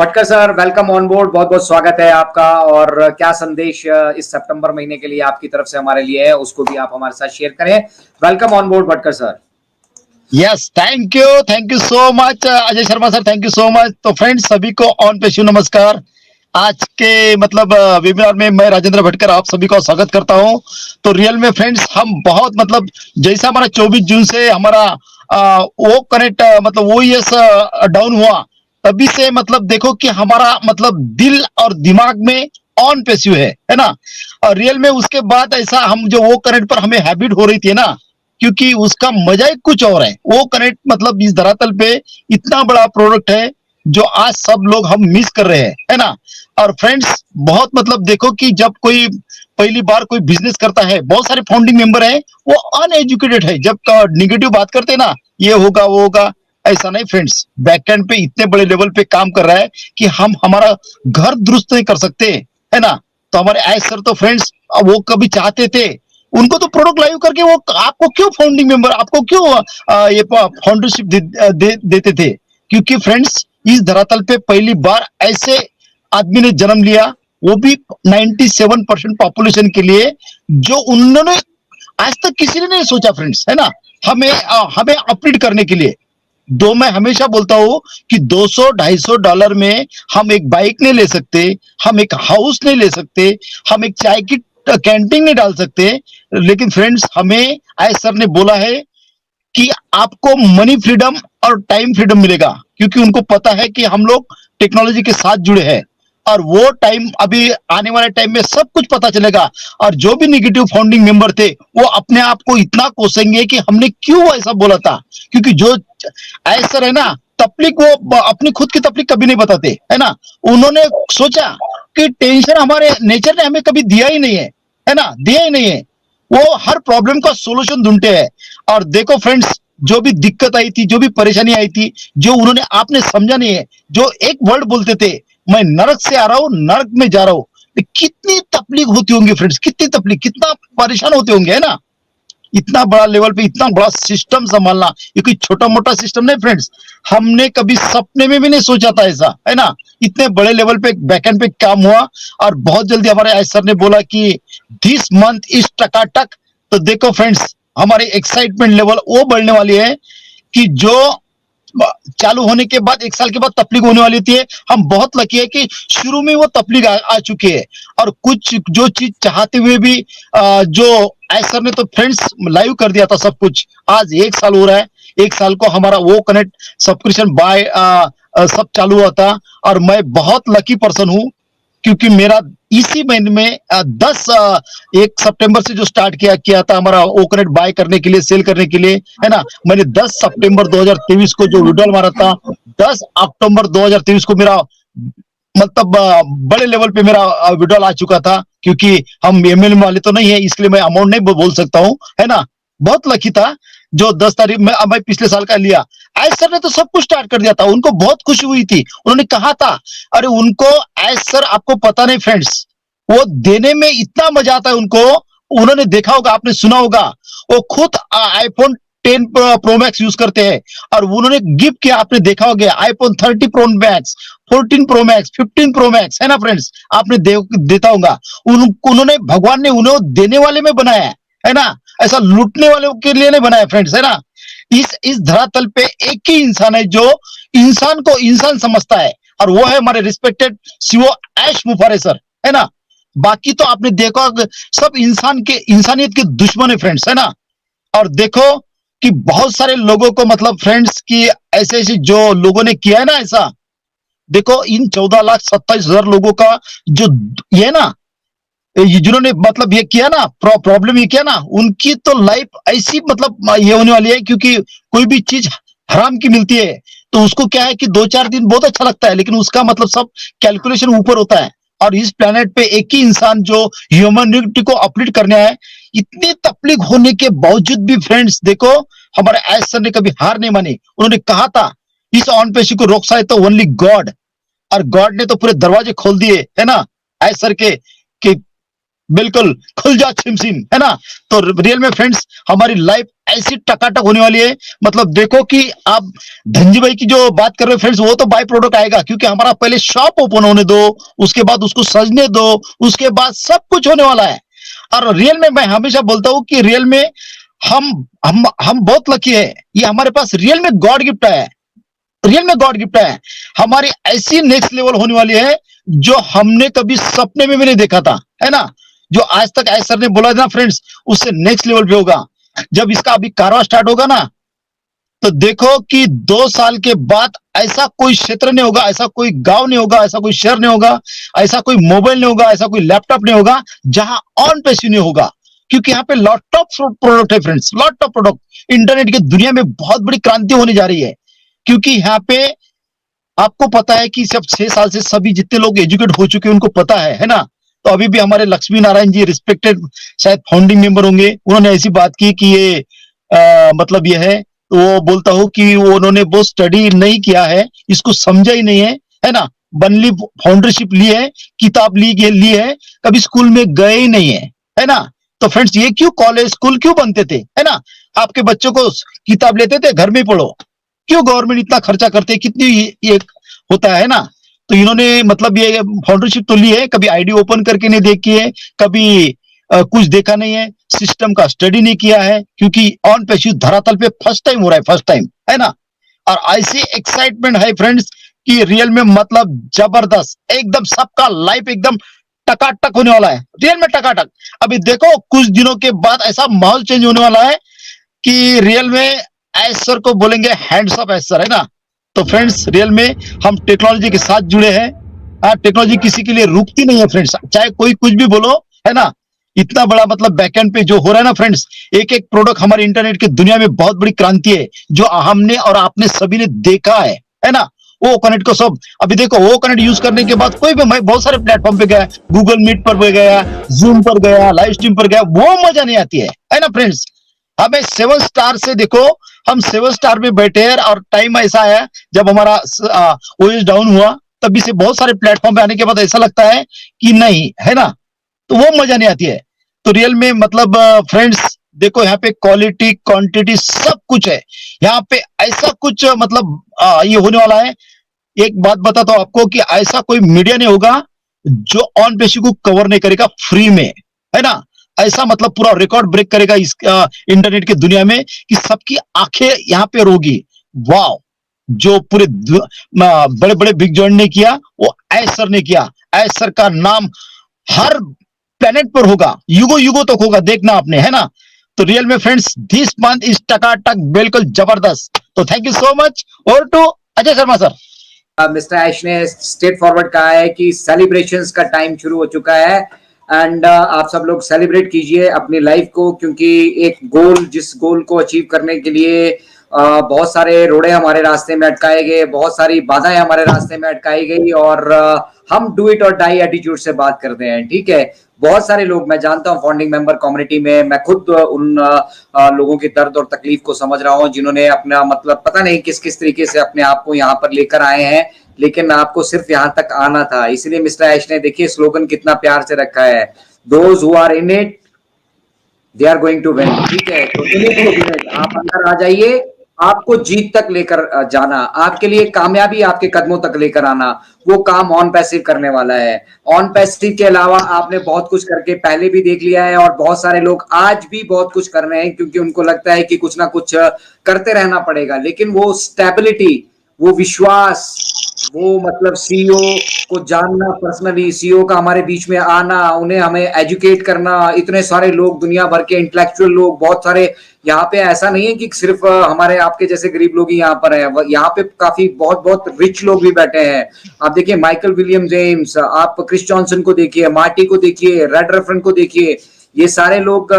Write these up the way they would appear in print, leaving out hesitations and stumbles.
Bhatkar sir, welcome on board. बहुत बहुत स्वागत है आपका। और क्या संदेश इस सितंबर महीने के लिए आपकी तरफ से हमारे लिए है, उसको भी आप हमारे साथ शेयर करें। Welcome on board Bhatkar sir. Yes, thank you so much Ajay Sharma sir, thank you so much. तो फ्रेंड्स, सभी को ऑन पे शिव नमस्कार। आज के वेबिनार में मैं राजेंद्र भटकर आप सभी का स्वागत करता हूं। तो रियल में फ्रेंड्स, हम बहुत जैसा हमारा 24 जून से हमारा वो कनेक्ट ओएस डाउन हुआ, तभी से देखो कि हमारा दिल और दिमाग में ऑन पेसिव है ना। और रियल में उसके बाद ऐसा हम जो वो कनेक्ट पर हमें हैबिट हो रही थी ना, क्योंकि उसका मजा ही कुछ और है। वो कनेक्ट इस धरातल पे इतना बड़ा प्रोडक्ट है जो आज सब लोग हम मिस कर रहे हैं, है ना। और फ्रेंड्स, बहुत देखो कि जब कोई पहली बार कोई बिजनेस करता है, बहुत सारे फाउंडिंग मेंबर हैं, वो अनएजुकेटेड है। जब निगेटिव बात करते हैं ना, ये होगा वो होगा, ऐसा नहीं फ्रेंड्स। बैकएंड पे इतने बड़े लेवल पे काम कर रहा है कि हम हमारा घर दुरुस्त नहीं कर सकते, है ना। तो हमारे आयस सर तो फ्रेंड्स, वो कभी चाहते थे, उनको तो प्रोडक्ट लाइव करके वो आपको क्यों फाउंडिंग मेंबर, आपको क्यों ये फाउंडरशिप देते थे। क्योंकि फ्रेंड्स, इस धरातल पे पहली बार ऐसे आदमी ने जन्म लिया, वो भी 97% पॉपुलेशन के लिए, जो उन्होंने आज तक किसी ने नहीं सोचा फ्रेंड्स, है ना। हमें अपलीड करने के लिए। मैं हमेशा बोलता हूं कि 200-250 में हम एक बाइक नहीं ले सकते, हम एक हाउस नहीं ले सकते, हम एक चाय की कैंटीन नहीं डाल सकते। लेकिन फ्रेंड्स, हमें आय सर ने बोला है कि आपको मनी फ्रीडम और टाइम फ्रीडम मिलेगा, क्योंकि उनको पता है कि हम लोग टेक्नोलॉजी के साथ जुड़े हैं। और वो टाइम, अभी आने वाले टाइम में सब कुछ पता चलेगा। और जो भी निगेटिव फाउंडिंग मेंबर थे, वो अपने आप को इतना कोसेंगे कि हमने क्यों ऐसा बोला था। क्योंकि जो ऐसा है ना, तकलीफ, वो अपनी खुद की तकलीफ कभी नहीं बताते, है ना। उन्होंने सोचा कि टेंशन हमारे नेचर ने हमें कभी दिया ही नहीं है ना, दिया ही नहीं है। वो हर प्रॉब्लम का सोल्यूशन ढूंढते हैं। और देखो फ्रेंड्स, जो भी दिक्कत आई थी, जो भी परेशानी आई थी, जो उन्होंने आपने समझा नहीं है, जो एक वर्ड बोलते थे, मैं नरक से आ रहा हूं, नरक में जा रहा हूं, कितनी तकलीफ होती होंगी फ्रेंड्स, कितनी तकलीफ, कितना परेशान होते होंगे, है ना। इतना बड़ा लेवल पे इतना बड़ा सिस्टम संभालना, ये कोई छोटा मोटा सिस्टम नहीं फ्रेंड्स। हमने कभी सपने में भी नहीं सोचा था ऐसा, है ना। इतने बड़े लेवल पे बैकएंड पे काम हुआ। और बहुत जल्दी हमारे आय सर ने बोला कि दिस मंथ इज टकाटक। तो देखो फ्रेंड्स, हमारे एक्साइटमेंट लेवल वो बढ़ने वाली है कि जो चालू होने के बाद 1 साल के बाद तफलीग होने वाली थी। हम बहुत लकी है कि शुरू में वो तफलीग आ चुकी है। और कुछ जो चीज चाहते हुए भी जो सर ने तो फ्रेंड्स लाइव कर दिया था सब कुछ। आज 1 साल हो रहा है, 1 साल को हमारा वो कनेक्ट सब्सक्रिप्शन बाय सब चालू हुआ था। और मैं बहुत लकी पर्सन हूं, क्योंकि मेरा इसी महीने में 1 सितंबर से जो स्टार्ट किया था हमारा वो कनेक्ट बाय करने के लिए, सेल करने के लिए, है ना। मैंने 10 सितंबर 2023 को जो विड्रॉल मारा था, 10 अक्टूबर 2023 को मेरा बड़े लेवल पे मेरा विड्रॉल आ चुका था। क्योंकि हम एमएल वाले तो नहीं है, इसलिए मैं अमाउंट नहीं बोल सकता हूं, है ना। बहुत लकी था जो 10 तारीख में मैं पिछले साल का लिया। आयस सर ने तो सब कुछ स्टार्ट कर दिया था, उनको बहुत खुशी हुई थी। उन्होंने कहा था, अरे उनको आयस सर, आपको पता नहीं फ्रेंड्स, वो देने में इतना मजा आता है उनको। उन्होंने देखा होगा, आपने सुना होगा, वो खुद आईफोन 10 प्रो मैक्स यूज करते हैं। और उन्होंने गिफ्ट किया, आपने देखा होगा, iPhone 30 pro max, 14 pro max, 15 pro max, है ना फ्रेंड्स। आपने देता होगा। उन्होंने, भगवान ने उन्हें देने वाले में बनाया है ना, ऐसा लूटने वालों के लिए नहीं बनाया फ्रेंड्स, है ना। इस धरातल पे एक ही इंसान है जो इंसान को इंसान समझता है, और वो है हमारे रिस्पेक्टेड सीओ ऐश मुफारे सर, है ना। बाकी तो आपने देखा, सब इंसानियत के दुश्मन है फ्रेंड्स, है ना। और देखो कि बहुत सारे लोगों को फ्रेंड्स की ऐसे जो लोगों ने किया है ना ऐसा, देखो इन 14,27,000 लोगों का जो ये ना, जिन्होंने ये किया ना, प्रॉब्लम ये किया ना, उनकी तो लाइफ ऐसी ये होने वाली है। क्योंकि कोई भी चीज हराम की मिलती है तो उसको क्या है कि 2-4 दिन बहुत अच्छा लगता है, लेकिन उसका सब कैलकुलेशन ऊपर होता है। और इस प्लेनेट पे एक ही इंसान जो ह्यूमैनिटी को अपलीट करने आए, इतनी तकलीफ होने के बावजूद भी फ्रेंड्स देखो, हमारे आयस सर ने कभी हार नहीं मानी। उन्होंने कहा था, इस ऑन पेशी को रोक सकता है तो ओनली गॉड। और गॉड ने तो पूरे दरवाजे खोल दिए, है ना, आयस सर के, कि बिल्कुल खुल जा छिम छिम, है ना। तो रियल में फ्रेंड्स हमारी लाइफ ऐसी टकाटक होने वाली है। मतलब देखो कि आप धनजी भाई की जो बात कर रहे हो फ्रेंड्स, वो तो बाय प्रोडक्ट आएगा, क्योंकि हमारा पहले शॉप ओपन होने दो, उसके बाद उसको सजने दो, उसके बाद सब कुछ होने वाला है। और रियल में मैं हमेशा बोलता हूं कि रियल में हम बहुत लकी है। ये हमारे पास रियल में गॉड गिफ्ट है, रियल में गॉड गिफ्ट है। हमारी ऐसी नेक्स्ट लेवल होने वाली है जो हमने कभी सपने में भी नहीं देखा था, है ना। जो आज तक ऐसा सर ने बोला था ना फ्रेंड्स, उससे नेक्स्ट लेवल पे होगा। जब इसका अभी कारवा स्टार्ट होगा ना, तो देखो कि 2 साल के बाद ऐसा कोई क्षेत्र नहीं होगा, ऐसा कोई गांव नहीं होगा, ऐसा कोई शहर नहीं होगा, ऐसा कोई मोबाइल नहीं होगा, ऐसा कोई लैपटॉप नहीं होगा जहां ऑन पैसिव नहीं होगा। क्योंकि यहाँ पे लॉट ऑफ प्रोडक्ट है friends, lot of product. Internet की दुनिया में बहुत बड़ी क्रांति होने जा रही है, क्योंकि यहाँ पे आपको पता है कि सब 6 साल से सभी जितने लोग एजुकेट हो चुके हैं उनको पता है ना। तो अभी भी हमारे लक्ष्मी नारायण जी रिस्पेक्टेड शायद फाउंडिंग मेंबर होंगे, उन्होंने ऐसी बात की कि ये मतलब ये है, तो वो बोलता हूँ कि वो उन्होंने वो स्टडी नहीं किया है, इसको समझा ही नहीं है ना। बनली फाउंडरशिप ली है, किताब ली है, कभी स्कूल में गए ही नहीं है ना। तो फ्रेंड्स ये क्यों कॉलेज स्कूल क्यों बनते थे, है ना। आपके बच्चों को किताब लेते थे, घर में पढ़ो। क्यों गवर्नमेंट इतना खर्चा करते है, कितनी ये होता है ना। तो इन्होंने मतलब ये फाउंडरशिप तो ली है, कभी आईडी ओपन करके नहीं देखी है, कभी कुछ देखा नहीं है, सिस्टम का स्टडी नहीं किया है, क्योंकि ऑन पैसिव धरातल पे फर्स्ट टाइम हो रहा है, फर्स्ट टाइम, है ना। और ऐसी एक्साइटमेंट है फ्रेंड्स कि रियल में मतलब जबरदस्त, एकदम सबका लाइफ एकदम टकाटक होने वाला है, रियल में टकाटक। अभी देखो कुछ दिनों के बाद ऐसा माहौल चेंज होने वाला है कि रियल में एस सर को बोलेंगे हैंड्स अप एस सर, है ना। तो फ्रेंड्स रियल में हम टेक्नोलॉजी के साथ जुड़े हैं। टेक्नोलॉजी किसी के लिए रुकती नहीं है फ्रेंड्स, चाहे कोई कुछ भी बोलो, है ना। इतना बड़ा मतलब बैकएंड पे जो हो रहा है ना फ्रेंड्स, एक एक प्रोडक्ट हमारे इंटरनेट की दुनिया में बहुत बड़ी क्रांति है, जो हमने और आपने सभी ने देखा है ना। वो कनेक्ट को सब अभी देखो, वो कनेक्ट यूज करने के बाद कोई भी, मैं बहुत सारे प्लेटफॉर्म पे गया, गूगल मीट पर गया, जूम पर गया, लाइव स्ट्रीम पर गया, वो मजा नहीं आती है ना फ्रेंड्स। हमें 7 स्टार से देखो, हम 7 स्टार में बैठे हैं, और टाइम ऐसा है जब हमारा ओएस डाउन हुआ, तभी से बहुत सारे प्लेटफॉर्म पे आने के बाद ऐसा लगता है कि नहीं, है ना। तो वो मजा नहीं आती है। तो रियल में मतलब फ्रेंड्स देखो, यहाँ पे क्वालिटी क्वांटिटी सब कुछ है। यहाँ पे ऐसा कुछ मतलब ये होने वाला है। एक बात बताता हूं आपको कि ऐसा कोई मीडिया नहीं होगा जो ऑन पैसिव को कवर नहीं करेगा फ्री में, है ना। ऐसा मतलब पूरा रिकॉर्ड ब्रेक करेगा इस इंटरनेट की दुनिया में कि सबकी आंखें यहाँ पे रोगी। वाह, जो पूरे बड़े बड़े बिग जॉइंट ने किया, वो एस सर ने किया। एस सर का नाम हर प्लेनेट पर होगा, युगो युगो तक होगा, देखना आपने, है ना। तो रियल में फ्रेंड्स दिस मंथ इज टकाटक, बिल्कुल जबरदस्त। तो थैंक यू सो मच। और to Ajay Sharma sir. Mister Ash ने स्ट्रेट फॉरवर्ड कहा है कि सेलिब्रेशंस का टाइम शुरू हो चुका है, एंड आप सब लोग सेलिब्रेट कीजिए अपनी लाइफ को, क्योंकि एक गोल, जिस गोल को अचीव करने के लिए बहुत सारे रोड़े हमारे रास्ते में अटकाए गए, बहुत सारी बाधाएं हमारे रास्ते में अटकाई गई, और हम डू इट और डाई एटीट्यूड से बात करते हैं, ठीक है। बहुत सारे लोग मैं जानता हूं फाउंडिंग मेंबर कम्युनिटी में, मैं खुद उन लोगों की दर्द और तकलीफ को समझ रहा हूं, जिन्होंने अपना मतलब पता नहीं किस किस तरीके से अपने आप को यहाँ पर लेकर आए हैं, लेकिन आपको सिर्फ यहाँ तक आना था। इसलिए मिस्टर ऐश ने देखिए स्लोगन कितना प्यार से रखा है, those who are in it they are going to win, ठीक है। तो आप अंदर आ जाइए, आपको जीत तक लेकर जाना, आपके लिए कामयाबी आपके कदमों तक लेकर आना, वो काम ऑन पैसिव करने वाला है। ऑन पैसिव के अलावा आपने बहुत कुछ करके पहले भी देख लिया है, और बहुत सारे लोग आज भी बहुत कुछ कर रहे हैं, क्योंकि उनको लगता है कि कुछ ना कुछ करते रहना पड़ेगा। लेकिन वो स्टेबिलिटी, वो विश्वास, वो मतलब सीईओ को जानना पर्सनली, सीईओ का हमारे बीच में आना, उन्हें हमें एजुकेट करना, इतने सारे लोग, दुनिया भर के इंटेलेक्चुअल लोग, बहुत सारे यहाँ पे, ऐसा नहीं है कि सिर्फ हमारे आपके जैसे गरीब लोग ही यहाँ पर हैं, यहाँ पे काफी बहुत बहुत रिच लोग भी बैठे हैं। आप देखिए माइकल विलियम जेम्स, आप क्रिस जॉनसन को देखिए, मार्टी को देखिए, रेड रेफरन को देखिए, ये सारे लोग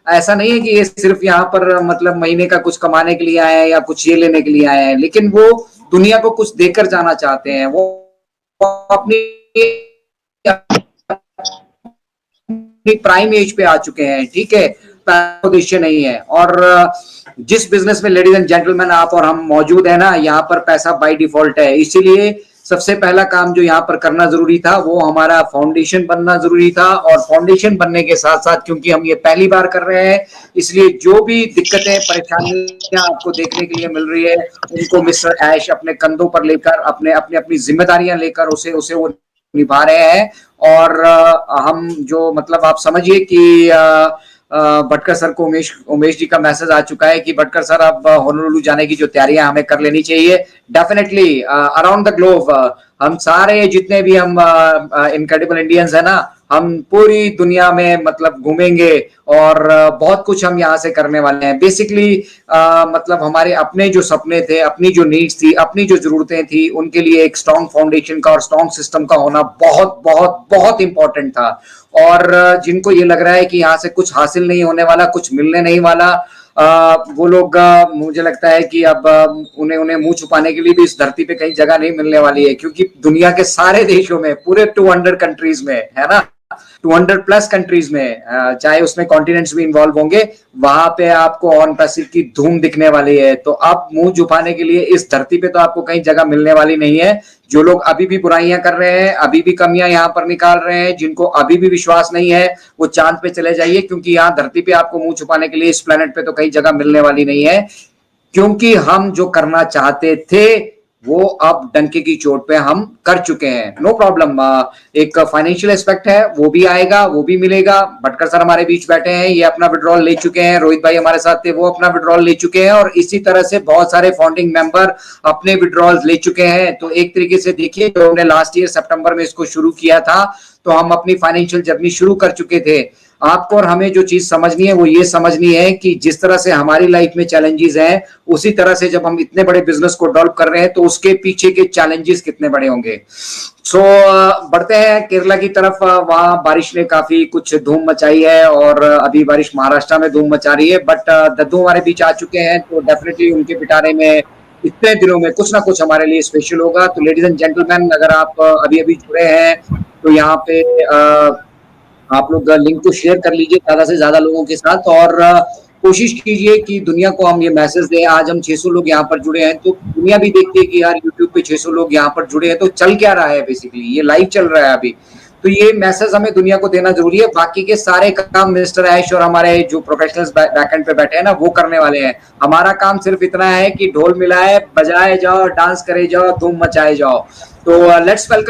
ऐसा नहीं है कि ये सिर्फ यहाँ पर मतलब महीने का कुछ कमाने के लिए आए हैं या कुछ ये लेने के लिए आए हैं, लेकिन वो दुनिया को कुछ देकर जाना चाहते हैं। वो अपनी प्राइम एज पे आ चुके हैं, ठीक है, उद्देश्य नहीं है। और जिस बिजनेस में लेडीज एंड जेंटलमैन आप और हम मौजूद है ना, यहाँ पर पैसा बाय डिफॉल्ट है, इसीलिए सबसे पहला काम जो यहाँ पर करना जरूरी था वो हमारा फाउंडेशन बनना जरूरी था, और फाउंडेशन बनने के साथ साथ क्योंकि हम ये पहली बार कर रहे हैं इसलिए जो भी दिक्कतें परेशानियां आपको देखने के लिए मिल रही है उनको मिस्टर ऐश अपने कंधों पर लेकर अपने अपने अपनी जिम्मेदारियां लेकर उसे उसे वो निभा रहे हैं। और हम जो मतलब आप समझिए कि भटकर सर को उमेश जी का मैसेज आ चुका है कि भटकर सर अब होनोलुलु जाने की जो तैयारियां हमें कर लेनी चाहिए। डेफिनेटली अराउंड द ग्लोब हम सारे जितने भी हम इनक्रेडिबल इंडियंस है ना, हम पूरी दुनिया में मतलब घूमेंगे और बहुत कुछ हम यहाँ से करने वाले हैं। बेसिकली मतलब हमारे अपने जो सपने थे, अपनी जो नीड्स थी, अपनी जो जरूरतें थी, उनके लिए एक स्ट्रॉन्ग फाउंडेशन का और स्ट्रॉन्ग सिस्टम का होना बहुत बहुत बहुत इंपॉर्टेंट था। और जिनको ये लग रहा है कि यहाँ से कुछ हासिल नहीं होने वाला, कुछ मिलने नहीं वाला, वो लोग मुझे लगता है कि अब उन्हें मुंह छुपाने के लिए भी इस धरती पे कहीं जगह नहीं मिलने वाली है, क्योंकि दुनिया के सारे देशों में पूरे 200 कंट्रीज में है ना, 200 प्लस कंट्रीज में, चाहे उसमें कॉन्टिनेंट्स भी इन्वॉल्व होंगे, वहां पे आपको ऑन पैसिव की धूम दिखने वाली है। तो अब मुंह छुपाने के लिए इस धरती पे तो आपको कहीं जगह मिलने वाली नहीं है। जो लोग अभी भी बुराइयां कर रहे हैं, अभी भी कमियां यहाँ पर निकाल रहे हैं, जिनको अभी भी विश्वास नहीं है, वो चांद पे चले जाइए, क्योंकि यहाँ धरती पे आपको मुंह छुपाने के लिए इस प्लेनेट पे तो कहीं जगह मिलने वाली नहीं है। क्योंकि हम जो करना चाहते थे वो अब डंके की चोट पे हम कर चुके हैं। नो प्रॉब्लम, एक फाइनेंशियल एस्पेक्ट है वो भी आएगा, वो भी मिलेगा। भटकर सर हमारे बीच बैठे हैं, ये अपना विड्रॉल ले चुके हैं, रोहित भाई हमारे साथ थे वो अपना विड्रॉल ले चुके हैं, और इसी तरह से बहुत सारे फाउंडिंग मेंबर अपने विड्रॉल ले चुके हैं। तो एक तरीके से देखिए, जो हमने लास्ट ईयर सितंबर में इसको शुरू किया था तो हम अपनी फाइनेंशियल जर्नी शुरू कर चुके थे। आपको और हमें जो चीज समझनी है वो ये समझनी है कि जिस तरह से हमारी लाइफ में चैलेंजेस हैं, उसी तरह से जब हम इतने बड़े बिजनेस को डेवलप कर रहे हैं तो उसके पीछे के चैलेंजेस कितने बड़े होंगे। सो बढ़ते हैं केरला की तरफ। वहां बारिश ने काफी कुछ धूम मचाई है और अभी बारिश महाराष्ट्र में धूम मचा रही है, बट दद्दू हमारे बीच आ चुके हैं तो डेफिनेटली उनके पिटारे में इतने दिनों में कुछ ना कुछ हमारे लिए स्पेशल होगा। तो लेडीज एंड जेंटलमैन, अगर आप अभी अभी जुड़े हैं तो यहाँ पे आप लोग लिंक को शेयर कर लीजिए ज्यादा से ज्यादा लोगों के साथ, और कोशिश कीजिए कि दुनिया को हम ये मैसेज दें। आज हम 600 लोग यहाँ पर जुड़े हैं तो दुनिया भी देखती है कि यार यूट्यूब पे 600 लोग यहाँ पर जुड़े हैं तो चल क्या रहा है, बेसिकली ये लाइव चल रहा है अभी। तो ये मैसेज हमें दुनिया को देना जरूरी है। बाकी के सारे काम मिस्टर ऐश और हमारे जो प्रोफेशनल्स बैकएंड पे बैठे हैं ना वो करने वाले हैं। हमारा काम सिर्फ इतना है कि ढोल मिलाए, बजाए जाओ, डांस करे जाओ, धूम मचाए जाओ। तो लेट्स वेलकम